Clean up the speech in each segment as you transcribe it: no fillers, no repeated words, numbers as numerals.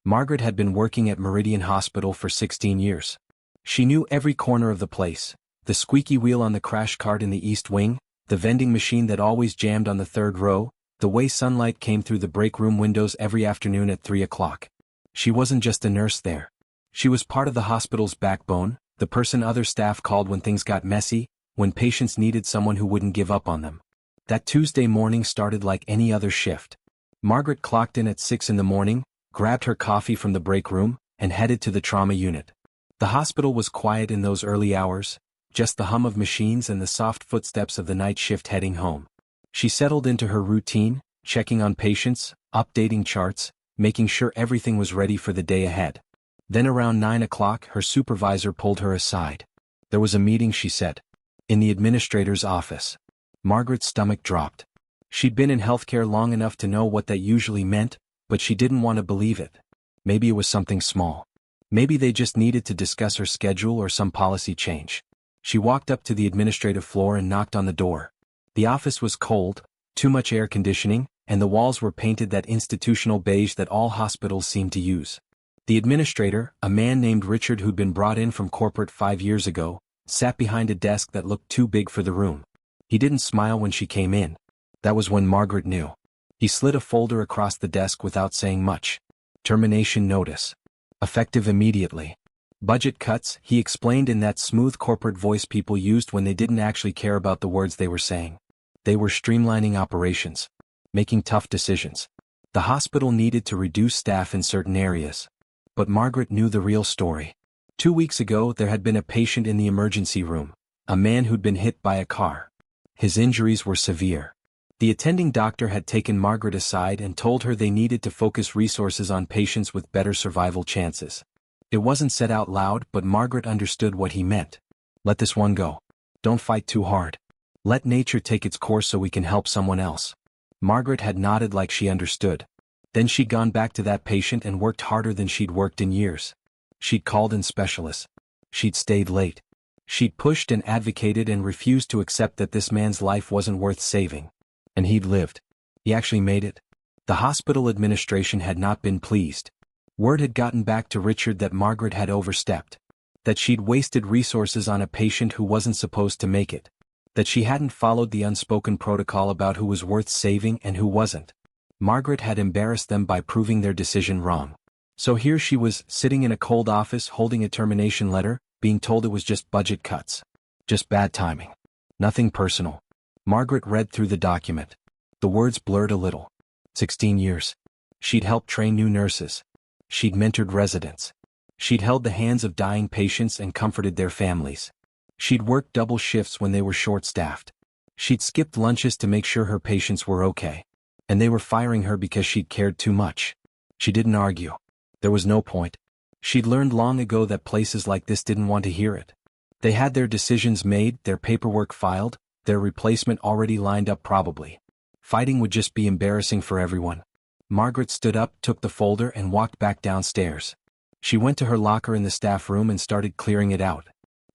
Margaret had been working at Meridian Hospital for 16 years. She knew every corner of the place, the squeaky wheel on the crash cart in the East Wing, the vending machine that always jammed on the third row, the way sunlight came through the break room windows every afternoon at 3 o'clock. She wasn't just a nurse there. She was part of the hospital's backbone, the person other staff called when things got messy, when patients needed someone who wouldn't give up on them. That Tuesday morning started like any other shift. Margaret clocked in at 6 in the morning, grabbed her coffee from the break room, and headed to the trauma unit. The hospital was quiet in those early hours, just the hum of machines and the soft footsteps of the night shift heading home. She settled into her routine, checking on patients, updating charts, making sure everything was ready for the day ahead. Then around 9 o'clock her supervisor pulled her aside. There was a meeting, she said. In the administrator's office. Margaret's stomach dropped. She'd been in healthcare long enough to know what that usually meant, but she didn't want to believe it. Maybe it was something small. Maybe they just needed to discuss her schedule or some policy change. She walked up to the administrative floor and knocked on the door. The office was cold, too much air conditioning, and the walls were painted that institutional beige that all hospitals seem to use. The administrator, a man named Richard who'd been brought in from corporate 5 years ago, sat behind a desk that looked too big for the room. He didn't smile when she came in. That was when Margaret knew. He slid a folder across the desk without saying much. Termination notice. Effective immediately. Budget cuts, he explained in that smooth corporate voice people used when they didn't actually care about the words they were saying. They were streamlining operations. Making tough decisions. The hospital needed to reduce staff in certain areas. But Margaret knew the real story. 2 weeks ago there had been a patient in the emergency room, a man who'd been hit by a car. His injuries were severe. The attending doctor had taken Margaret aside and told her they needed to focus resources on patients with better survival chances. It wasn't said out loud, but Margaret understood what he meant. Let this one go. Don't fight too hard. Let nature take its course so we can help someone else. Margaret had nodded like she understood. Then she'd gone back to that patient and worked harder than she'd worked in years. She'd called in specialists. She'd stayed late. She'd pushed and advocated and refused to accept that this man's life wasn't worth saving. And he'd lived. He actually made it. The hospital administration had not been pleased. Word had gotten back to Richard that Margaret had overstepped. That she'd wasted resources on a patient who wasn't supposed to make it. That she hadn't followed the unspoken protocol about who was worth saving and who wasn't. Margaret had embarrassed them by proving their decision wrong. So here she was, sitting in a cold office holding a termination letter, being told it was just budget cuts. Just bad timing. Nothing personal. Margaret read through the document. The words blurred a little. 16 years. She'd helped train new nurses. She'd mentored residents. She'd held the hands of dying patients and comforted their families. She'd worked double shifts when they were short-staffed. She'd skipped lunches to make sure her patients were okay. And they were firing her because she'd cared too much. She didn't argue. There was no point. She'd learned long ago that places like this didn't want to hear it. They had their decisions made, their paperwork filed, their replacement already lined up probably. Fighting would just be embarrassing for everyone. Margaret stood up, took the folder and walked back downstairs. She went to her locker in the staff room and started clearing it out.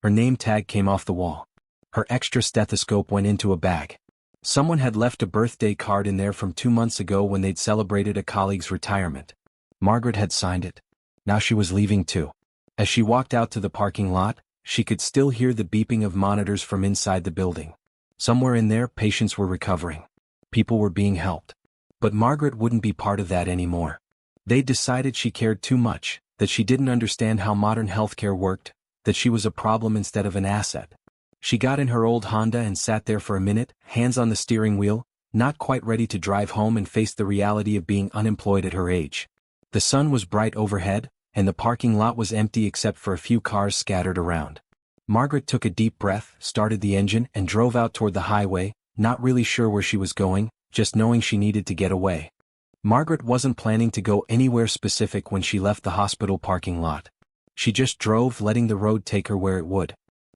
Her name tag came off the wall. Her extra stethoscope went into a bag. Someone had left a birthday card in there from 2 months ago when they'd celebrated a colleague's retirement. Margaret had signed it. Now she was leaving too. As she walked out to the parking lot, she could still hear the beeping of monitors from inside the building. Somewhere in there, patients were recovering. People were being helped. But Margaret wouldn't be part of that anymore. They'd decided she cared too much, that she didn't understand how modern healthcare worked, that she was a problem instead of an asset. She got in her old Honda and sat there for a minute, hands on the steering wheel, not quite ready to drive home and face the reality of being unemployed at her age. The sun was bright overhead, and the parking lot was empty except for a few cars scattered around. Margaret took a deep breath, started the engine, and drove out toward the highway, not really sure where she was going, just knowing she needed to get away. Margaret wasn't planning to go anywhere specific when she left the hospital parking lot. She just drove, letting the road take her where it would.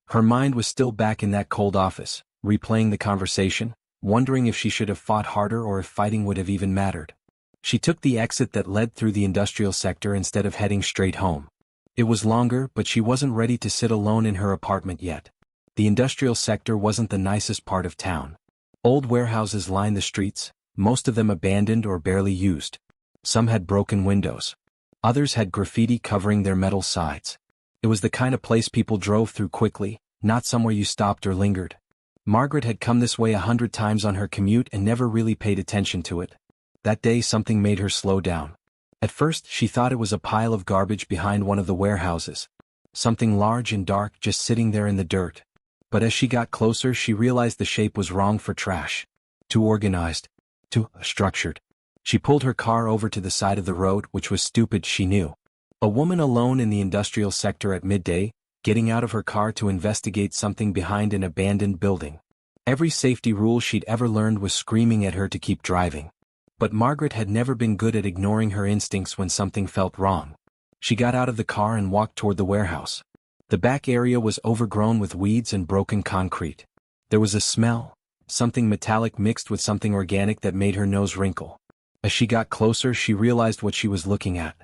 Her mind was still back in that cold office, replaying the conversation, wondering if she should have fought harder or if fighting would have even mattered. She took the exit that led through the industrial sector instead of heading straight home. It was longer, but she wasn't ready to sit alone in her apartment yet. The industrial sector wasn't the nicest part of town. Old warehouses lined the streets, most of them abandoned or barely used. Some had broken windows. Others had graffiti covering their metal sides. It was the kind of place people drove through quickly, not somewhere you stopped or lingered. Margaret had come this way 100 times on her commute and never really paid attention to it. That day something made her slow down. At first she thought it was a pile of garbage behind one of the warehouses. Something large and dark just sitting there in the dirt. But as she got closer she realized the shape was wrong for trash. Too organized. Too structured. She pulled her car over to the side of the road, which was stupid, she knew. A woman alone in the industrial sector at midday, getting out of her car to investigate something behind an abandoned building. Every safety rule she'd ever learned was screaming at her to keep driving. But Margaret had never been good at ignoring her instincts when something felt wrong. She got out of the car and walked toward the warehouse. The back area was overgrown with weeds and broken concrete. There was a smell, something metallic mixed with something organic that made her nose wrinkle. As she got closer she realized what she was looking at.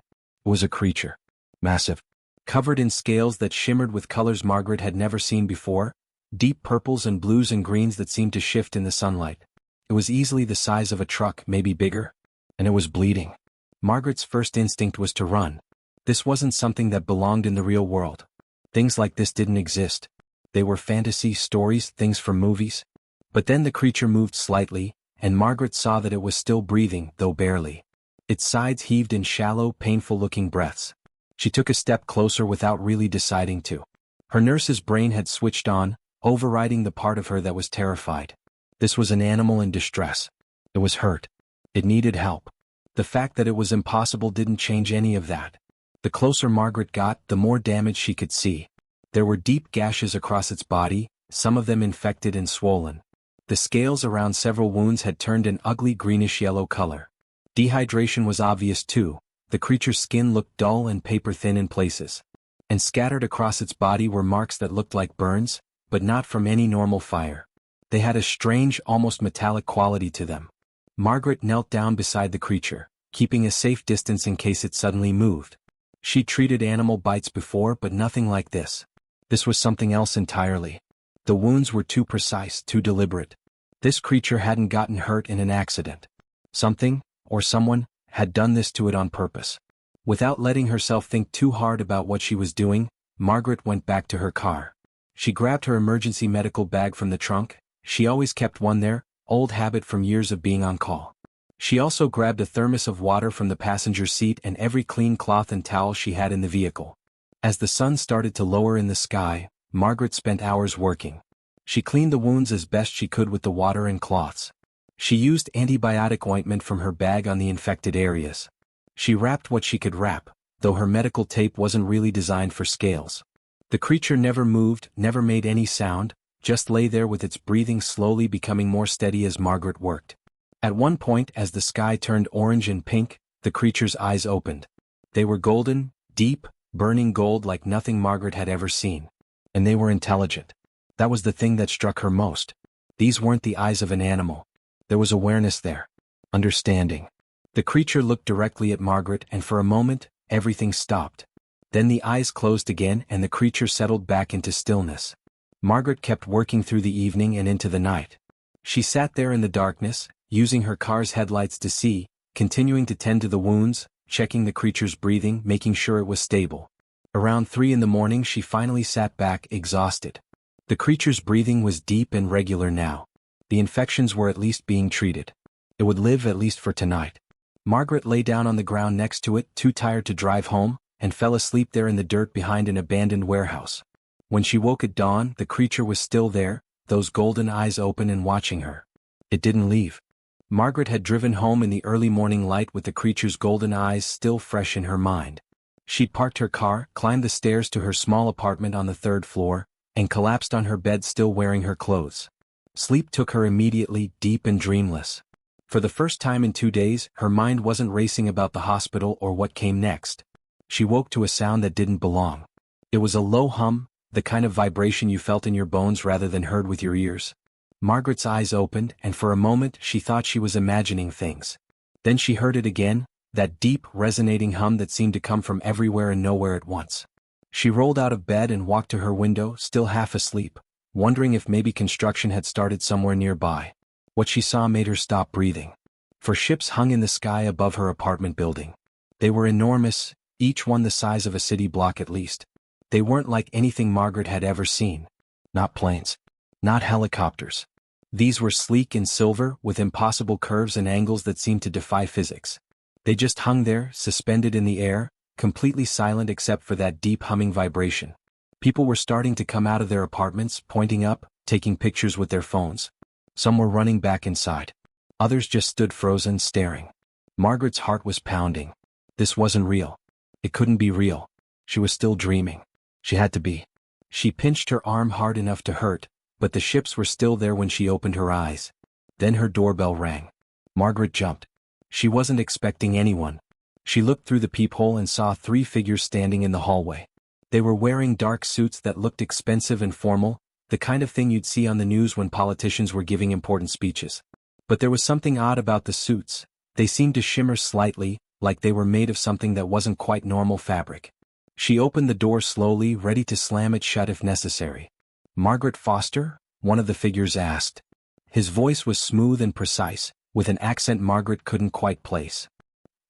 It was a creature. Massive. Covered in scales that shimmered with colors Margaret had never seen before, deep purples and blues and greens that seemed to shift in the sunlight. It was easily the size of a truck, maybe bigger. And it was bleeding. Margaret's first instinct was to run. This wasn't something that belonged in the real world. Things like this didn't exist. They were fantasy stories, things from movies. But then the creature moved slightly, and Margaret saw that it was still breathing, though barely. Its sides heaved in shallow, painful-looking breaths. She took a step closer without really deciding to. Her nurse's brain had switched on, overriding the part of her that was terrified. This was an animal in distress. It was hurt. It needed help. The fact that it was impossible didn't change any of that. The closer Margaret got, the more damage she could see. There were deep gashes across its body, some of them infected and swollen. The scales around several wounds had turned an ugly greenish-yellow color. Dehydration was obvious too. The creature's skin looked dull and paper-thin in places. And scattered across its body were marks that looked like burns, but not from any normal fire. They had a strange, almost metallic quality to them. Margaret knelt down beside the creature, keeping a safe distance in case it suddenly moved. She'd treated animal bites before, but nothing like this. This was something else entirely. The wounds were too precise, too deliberate. This creature hadn't gotten hurt in an accident. Something, or someone, had done this to it on purpose. Without letting herself think too hard about what she was doing, Margaret went back to her car. She grabbed her emergency medical bag from the trunk. She always kept one there, old habit from years of being on call. She also grabbed a thermos of water from the passenger seat and every clean cloth and towel she had in the vehicle. As the sun started to lower in the sky, Margaret spent hours working. She cleaned the wounds as best she could with the water and cloths. She used antibiotic ointment from her bag on the infected areas. She wrapped what she could wrap, though her medical tape wasn't really designed for scales. The creature never moved, never made any sound, just lay there with its breathing slowly becoming more steady as Margaret worked. At one point, as the sky turned orange and pink, the creature's eyes opened. They were golden, deep, burning gold like nothing Margaret had ever seen. And they were intelligent. That was the thing that struck her most. These weren't the eyes of an animal. There was awareness there. Understanding. The creature looked directly at Margaret and for a moment, everything stopped. Then the eyes closed again and the creature settled back into stillness. Margaret kept working through the evening and into the night. She sat there in the darkness, using her car's headlights to see, continuing to tend to the wounds, checking the creature's breathing, making sure it was stable. Around 3 in the morning she finally sat back, exhausted. The creature's breathing was deep and regular now. The infections were at least being treated. It would live at least for tonight. Margaret lay down on the ground next to it, too tired to drive home, and fell asleep there in the dirt behind an abandoned warehouse. When she woke at dawn, the creature was still there, those golden eyes open and watching her. It didn't leave. Margaret had driven home in the early morning light with the creature's golden eyes still fresh in her mind. She'd parked her car, climbed the stairs to her small apartment on the 3rd floor, and collapsed on her bed still wearing her clothes. Sleep took her immediately, deep and dreamless. For the first time in 2 days, her mind wasn't racing about the hospital or what came next. She woke to a sound that didn't belong. It was a low hum, the kind of vibration you felt in your bones rather than heard with your ears. Margaret's eyes opened, and for a moment she thought she was imagining things. Then she heard it again, that deep, resonating hum that seemed to come from everywhere and nowhere at once. She rolled out of bed and walked to her window, still half asleep, wondering if maybe construction had started somewhere nearby. What she saw made her stop breathing. For ships hung in the sky above her apartment building. They were enormous, each one the size of a city block at least. They weren't like anything Margaret had ever seen. Not planes. Not helicopters. These were sleek in silver, with impossible curves and angles that seemed to defy physics. They just hung there, suspended in the air, completely silent except for that deep humming vibration. People were starting to come out of their apartments, pointing up, taking pictures with their phones. Some were running back inside. Others just stood frozen, staring. Margaret's heart was pounding. This wasn't real. It couldn't be real. She was still dreaming. She had to be. She pinched her arm hard enough to hurt, but the ships were still there when she opened her eyes. Then her doorbell rang. Margaret jumped. She wasn't expecting anyone. She looked through the peephole and saw 3 figures standing in the hallway. They were wearing dark suits that looked expensive and formal, the kind of thing you'd see on the news when politicians were giving important speeches. But there was something odd about the suits. They seemed to shimmer slightly, like they were made of something that wasn't quite normal fabric. She opened the door slowly, ready to slam it shut if necessary. "Margaret Foster?" one of the figures asked. His voice was smooth and precise, with an accent Margaret couldn't quite place.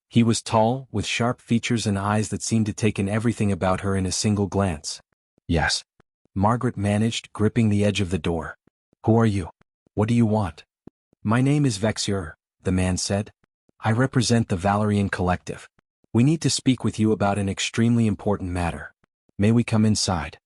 He was tall, with sharp features and eyes that seemed to take in everything about her in a single glance. "Yes," Margaret managed, gripping the edge of the door. "Who are you? What do you want?" "My name is Vexior," the man said. "I represent the Valerian Collective. We need to speak with you about an extremely important matter. May we come inside?"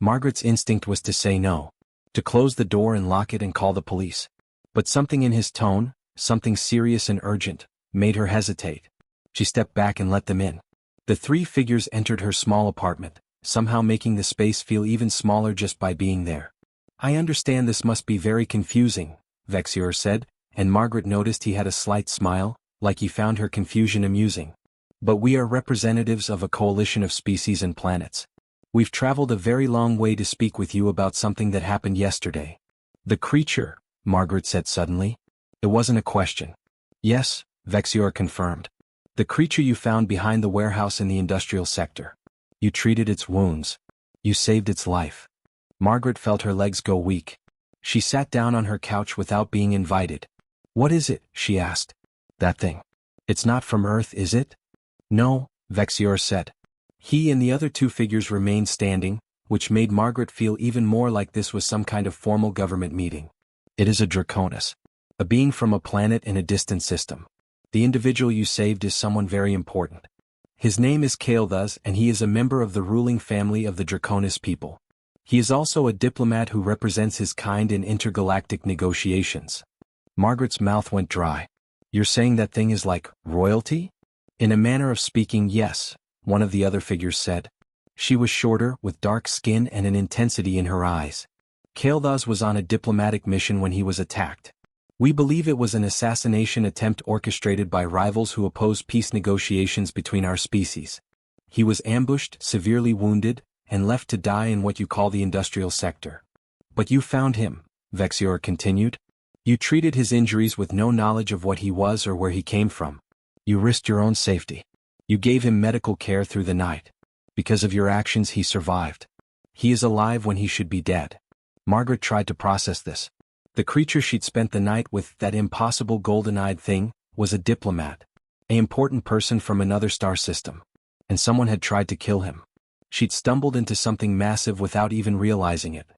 Margaret's instinct was to say no, to close the door and lock it and call the police. But something in his tone, something serious and urgent, made her hesitate. She stepped back and let them in. The 3 figures entered her small apartment, somehow making the space feel even smaller just by being there. "I understand this must be very confusing," Vexior said, and Margaret noticed he had a slight smile, like he found her confusion amusing. "But we are representatives of a coalition of species and planets. We've traveled a very long way to speak with you about something that happened yesterday." "The creature," Margaret said suddenly. It wasn't a question. "Yes," Vexior confirmed. "The creature you found behind the warehouse in the industrial sector. You treated its wounds. You saved its life." Margaret felt her legs go weak. She sat down on her couch without being invited. "What is it?" she asked. "That thing. It's not from Earth, is it?" "No," Vexior said. He and the other 2 figures remained standing, which made Margaret feel even more like this was some kind of formal government meeting. "It is a Draconis. A being from a planet in a distant system. The individual you saved is someone very important. His name is Kael'thas, and he is a member of the ruling family of the Draconis people. He is also a diplomat who represents his kind in intergalactic negotiations." Margaret's mouth went dry. "You're saying that thing is like royalty?" "In a manner of speaking, yes," one of the other figures said. She was shorter, with dark skin and an intensity in her eyes. "Kael'thas was on a diplomatic mission when he was attacked. We believe it was an assassination attempt orchestrated by rivals who oppose peace negotiations between our species. He was ambushed, severely wounded, and left to die in what you call the industrial sector. But you found him," Vexior continued. "You treated his injuries with no knowledge of what he was or where he came from. You risked your own safety. You gave him medical care through the night. Because of your actions he survived. He is alive when he should be dead." Margaret tried to process this. The creature she'd spent the night with, that impossible golden-eyed thing, was a diplomat. An important person from another star system. And someone had tried to kill him. She'd stumbled into something massive without even realizing it.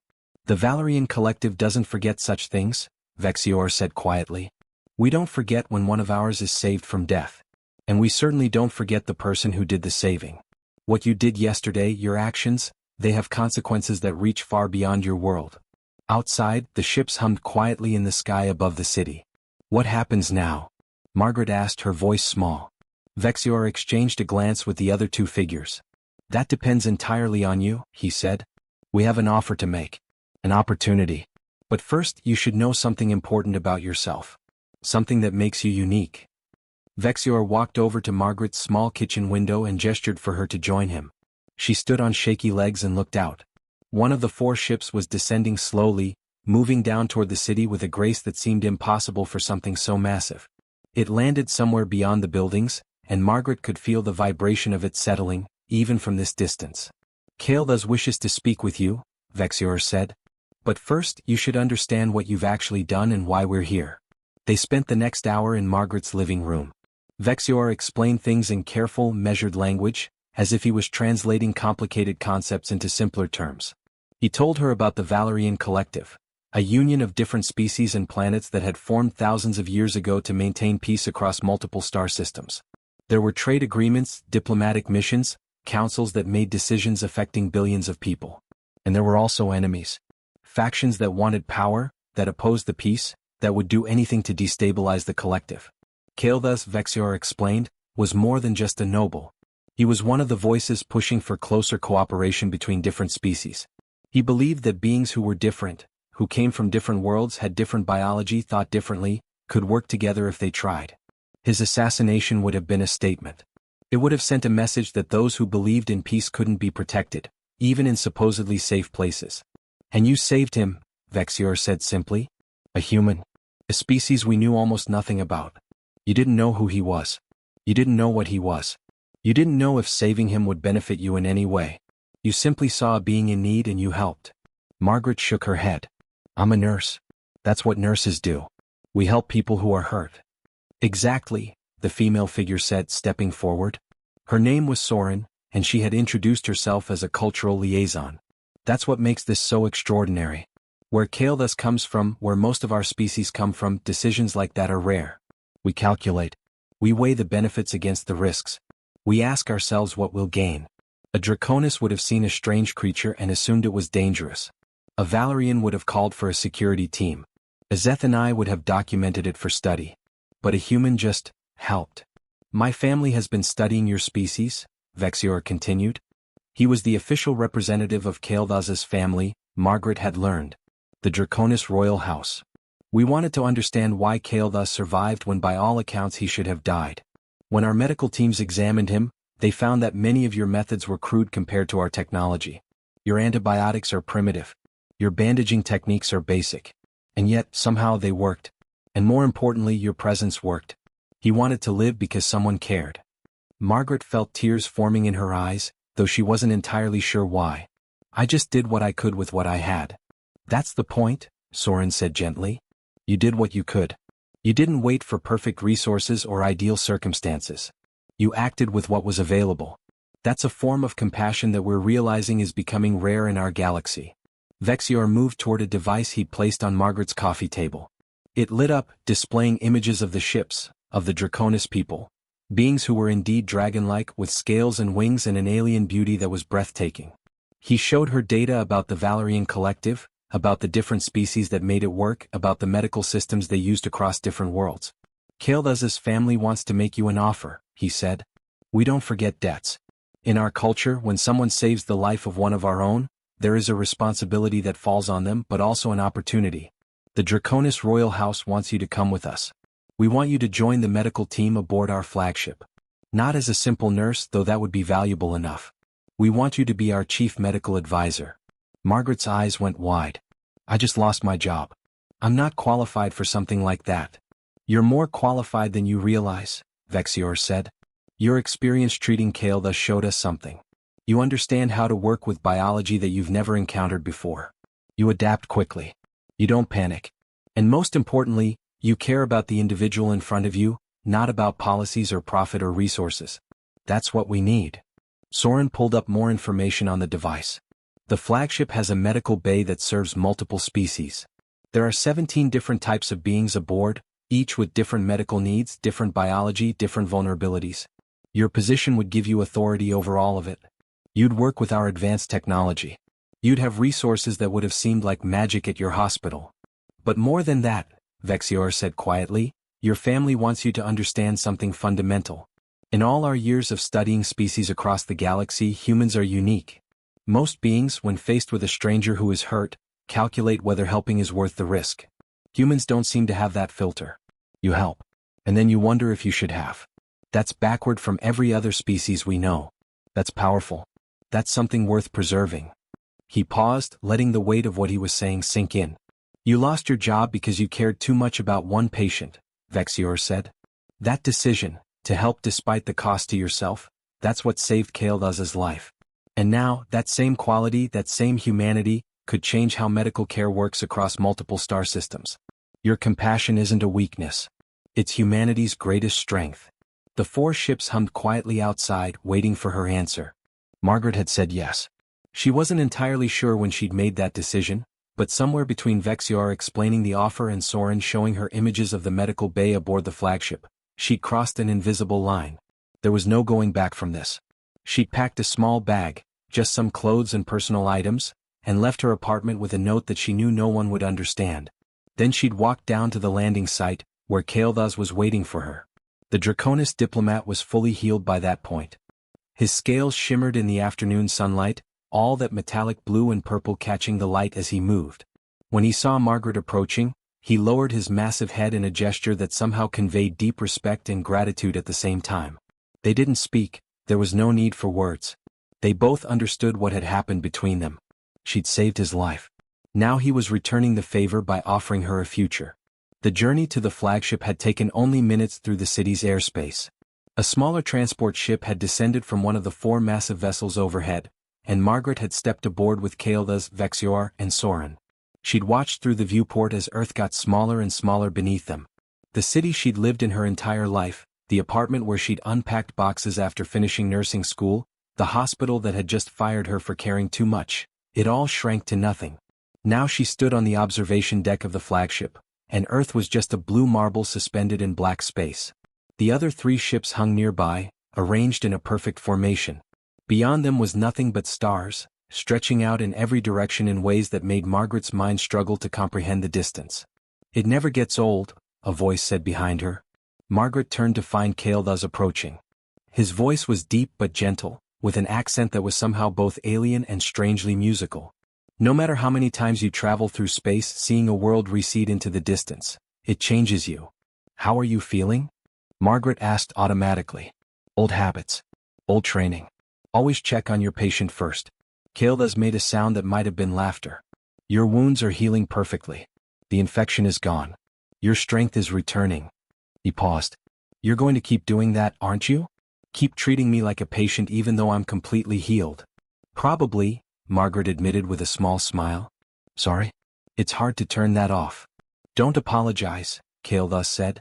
"The Valerian Collective doesn't forget such things," Vexior said quietly. "We don't forget when one of ours is saved from death. And we certainly don't forget the person who did the saving. What you did yesterday, your actions, they have consequences that reach far beyond your world." Outside, the ships hummed quietly in the sky above the city. "What happens now?" Margaret asked, her voice small. Vexior exchanged a glance with the other 2 figures. "That depends entirely on you," he said. "We have an offer to make. An opportunity. But first you should know something important about yourself. Something that makes you unique." Vexior walked over to Margaret's small kitchen window and gestured for her to join him. She stood on shaky legs and looked out. One of the 4 ships was descending slowly, moving down toward the city with a grace that seemed impossible for something so massive. It landed somewhere beyond the buildings, and Margaret could feel the vibration of it settling, even from this distance. "Kael'thas wishes to speak with you," Vexior said. "But first you should understand what you've actually done and why we're here." They spent the next hour in Margaret's living room. Vexior explained things in careful, measured language, as if he was translating complicated concepts into simpler terms. He told her about the Valerian Collective, a union of different species and planets that had formed thousands of years ago to maintain peace across multiple star systems. There were trade agreements, diplomatic missions, councils that made decisions affecting billions of people. And there were also enemies. Factions that wanted power, that opposed the peace, that would do anything to destabilize the collective. Kael'thas, Vexior explained, was more than just a noble. He was one of the voices pushing for closer cooperation between different species. He believed that beings who were different, who came from different worlds, had different biology, thought differently, could work together if they tried. His assassination would have been a statement. It would have sent a message that those who believed in peace couldn't be protected, even in supposedly safe places. And you saved him, Vexior said simply. A human. A species we knew almost nothing about. You didn't know who he was. You didn't know what he was. You didn't know if saving him would benefit you in any way. You simply saw a being in need and you helped. Margaret shook her head. I'm a nurse. That's what nurses do. We help people who are hurt. Exactly, the female figure said, stepping forward. Her name was Soren, and she had introduced herself as a cultural liaison. That's what makes this so extraordinary. Where Kael'thas comes from, where most of our species come from, decisions like that are rare. We calculate. We weigh the benefits against the risks. We ask ourselves what we'll gain. A Draconis would have seen a strange creature and assumed it was dangerous. A Valerian would have called for a security team. A Zethani would have documented it for study. But a human just helped. My family has been studying your species, Vexior continued. He was the official representative of Kael'thas's family, Margaret had learned. The Draconis royal house. We wanted to understand why Kael'thas survived when by all accounts he should have died. When our medical teams examined him, they found that many of your methods were crude compared to our technology. Your antibiotics are primitive. Your bandaging techniques are basic. And yet, somehow they worked. And more importantly, your presence worked. He wanted to live because someone cared. Margaret felt tears forming in her eyes, though she wasn't entirely sure why. I just did what I could with what I had. That's the point, Soren said gently. You did what you could. You didn't wait for perfect resources or ideal circumstances. You acted with what was available. That's a form of compassion that we're realizing is becoming rare in our galaxy. Vexior moved toward a device he'd placed on Margaret's coffee table. It lit up, displaying images of the ships, of the Draconis people. Beings who were indeed dragon-like, with scales and wings and an alien beauty that was breathtaking. He showed her data about the Valerian Collective, about the different species that made it work, about the medical systems they used across different worlds. Kael'thas's family wants to make you an offer, he said. We don't forget debts. In our culture, when someone saves the life of one of our own, there is a responsibility that falls on them, but also an opportunity. The Draconis royal house wants you to come with us. We want you to join the medical team aboard our flagship. Not as a simple nurse, though that would be valuable enough. We want you to be our chief medical advisor. Margaret's eyes went wide. I just lost my job. I'm not qualified for something like that. You're more qualified than you realize, Vexior said. Your experience treating Kael'thas showed us something. You understand how to work with biology that you've never encountered before. You adapt quickly. You don't panic. And most importantly, you care about the individual in front of you, not about policies or profit or resources. That's what we need. Soren pulled up more information on the device. The flagship has a medical bay that serves multiple species. There are 17 different types of beings aboard, each with different medical needs, different biology, different vulnerabilities. Your position would give you authority over all of it. You'd work with our advanced technology. You'd have resources that would have seemed like magic at your hospital. But more than that, Vexior said quietly, your family wants you to understand something fundamental. In all our years of studying species across the galaxy, humans are unique. Most beings, when faced with a stranger who is hurt, calculate whether helping is worth the risk. Humans don't seem to have that filter. You help. And then you wonder if you should have. That's backward from every other species we know. That's powerful. That's something worth preserving. He paused, letting the weight of what he was saying sink in. You lost your job because you cared too much about one patient, Vexior said. That decision, to help despite the cost to yourself, that's what saved Kael'thas's life. And now, that same quality, that same humanity, could change how medical care works across multiple star systems. Your compassion isn't a weakness. It's humanity's greatest strength. The 4 ships hummed quietly outside, waiting for her answer. Margaret had said yes. She wasn't entirely sure when she'd made that decision, but somewhere between Vexior explaining the offer and Soren showing her images of the medical bay aboard the flagship, she'd crossed an invisible line. There was no going back from this. She'd packed a small bag, just some clothes and personal items, and left her apartment with a note that she knew no one would understand. Then she'd walked down to the landing site, where Kael'thas was waiting for her. The Draconis diplomat was fully healed by that point. His scales shimmered in the afternoon sunlight, all that metallic blue and purple catching the light as he moved. When he saw Margaret approaching, he lowered his massive head in a gesture that somehow conveyed deep respect and gratitude at the same time. They didn't speak, there was no need for words. They both understood what had happened between them. She'd saved his life. Now he was returning the favor by offering her a future. The journey to the flagship had taken only minutes through the city's airspace. A smaller transport ship had descended from one of the 4 massive vessels overhead, and Margaret had stepped aboard with Kael'thas, Vexior, and Soren. She'd watched through the viewport as Earth got smaller and smaller beneath them. The city she'd lived in her entire life, the apartment where she'd unpacked boxes after finishing nursing school, the hospital that had just fired her for caring too much, it all shrank to nothing. Now she stood on the observation deck of the flagship, and Earth was just a blue marble suspended in black space. The other 3 ships hung nearby, arranged in a perfect formation. Beyond them was nothing but stars, stretching out in every direction in ways that made Margaret's mind struggle to comprehend the distance. "It never gets old," a voice said behind her. Margaret turned to find Kael'thas approaching. His voice was deep but gentle, with an accent that was somehow both alien and strangely musical. "No matter how many times you travel through space, seeing a world recede into the distance, it changes you. How are you feeling?" Margaret asked automatically. "Old habits. Old training. Always check on your patient first." Kael'thas made a sound that might have been laughter. "Your wounds are healing perfectly. The infection is gone. Your strength is returning." He paused. "You're going to keep doing that, aren't you? Keep treating me like a patient even though I'm completely healed?" "Probably," Margaret admitted with a small smile. "Sorry? It's hard to turn that off." "Don't apologize," Kael'thas said.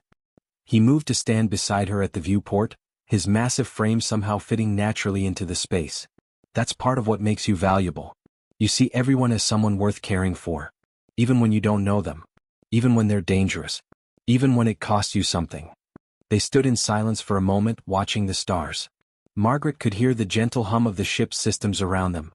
He moved to stand beside her at the viewport, his massive frame somehow fitting naturally into the space. "That's part of what makes you valuable. You see everyone as someone worth caring for. Even when you don't know them. Even when they're dangerous. Even when it costs you something." They stood in silence for a moment, watching the stars. Margaret could hear the gentle hum of the ship's systems around them.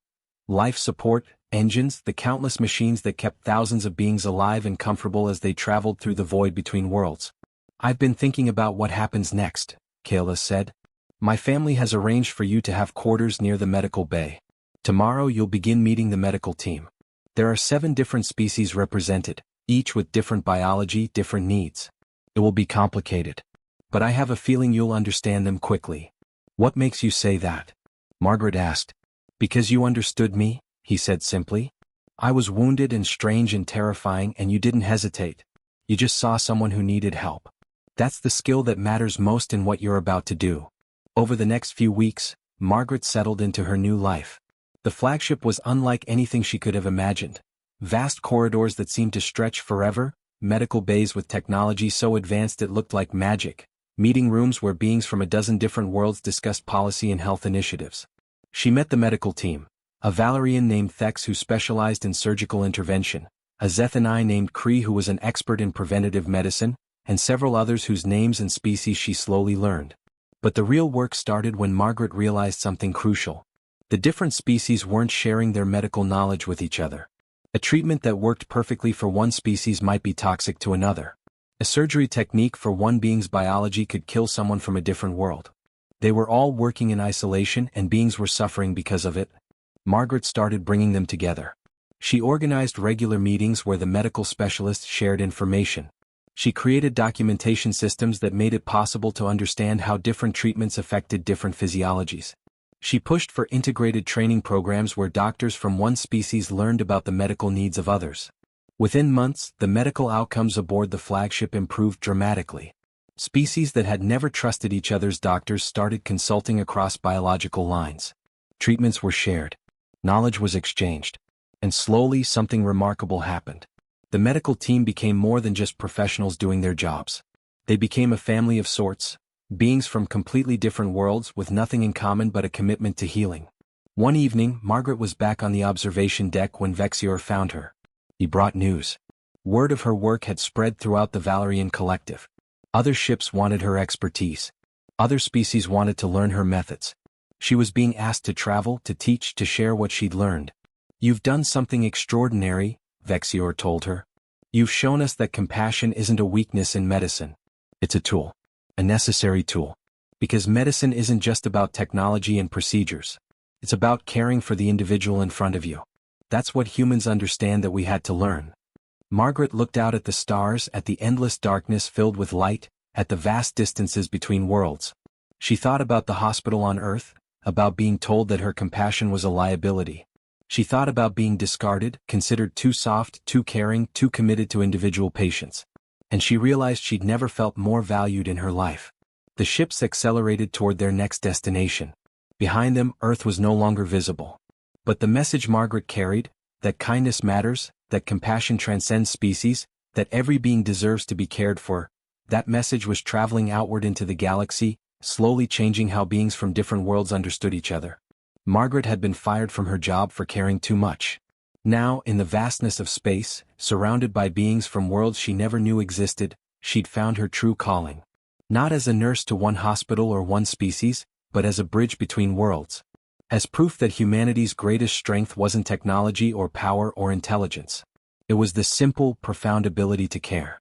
Life support, engines, the countless machines that kept thousands of beings alive and comfortable as they traveled through the void between worlds. "I've been thinking about what happens next," Kael'thas said. "My family has arranged for you to have quarters near the medical bay. Tomorrow you'll begin meeting the medical team. There are 7 different species represented, each with different biology, different needs. It will be complicated. But I have a feeling you'll understand them quickly." "What makes you say that?" Margaret asked. "Because you understood me," he said simply. "I was wounded and strange and terrifying and you didn't hesitate. You just saw someone who needed help. That's the skill that matters most in what you're about to do." Over the next few weeks, Margaret settled into her new life. The flagship was unlike anything she could have imagined. Vast corridors that seemed to stretch forever, medical bays with technology so advanced it looked like magic, meeting rooms where beings from a dozen different worlds discussed policy and health initiatives. She met the medical team, a Valerian named Thex who specialized in surgical intervention, a Zethanai named Kree who was an expert in preventative medicine, and several others whose names and species she slowly learned. But the real work started when Margaret realized something crucial. The different species weren't sharing their medical knowledge with each other. A treatment that worked perfectly for one species might be toxic to another. A surgery technique for one being's biology could kill someone from a different world. They were all working in isolation and beings were suffering because of it. Margaret started bringing them together. She organized regular meetings where the medical specialists shared information. She created documentation systems that made it possible to understand how different treatments affected different physiologies. She pushed for integrated training programs where doctors from one species learned about the medical needs of others. Within months, the medical outcomes aboard the flagship improved dramatically. Species that had never trusted each other's doctors started consulting across biological lines. Treatments were shared. Knowledge was exchanged. And slowly something remarkable happened. The medical team became more than just professionals doing their jobs. They became a family of sorts, beings from completely different worlds with nothing in common but a commitment to healing. One evening, Margaret was back on the observation deck when Vexior found her. He brought news. Word of her work had spread throughout the Valerian collective. Other ships wanted her expertise. Other species wanted to learn her methods. She was being asked to travel, to teach, to share what she'd learned. "You've done something extraordinary," Vexior told her. "You've shown us that compassion isn't a weakness in medicine. It's a tool. A necessary tool. Because medicine isn't just about technology and procedures. It's about caring for the individual in front of you. That's what humans understand that we had to learn." Margaret looked out at the stars, at the endless darkness filled with light, at the vast distances between worlds. She thought about the hospital on Earth, about being told that her compassion was a liability. She thought about being discarded, considered too soft, too caring, too committed to individual patients. And she realized she'd never felt more valued in her life. The ships accelerated toward their next destination. Behind them, Earth was no longer visible. But the message Margaret carried, that kindness matters, that compassion transcends species, that every being deserves to be cared for, that message was traveling outward into the galaxy, slowly changing how beings from different worlds understood each other. Margaret had been fired from her job for caring too much. Now, in the vastness of space, surrounded by beings from worlds she never knew existed, she'd found her true calling. Not as a nurse to one hospital or one species, but as a bridge between worlds. As proof that humanity's greatest strength wasn't technology or power or intelligence. It was the simple, profound ability to care.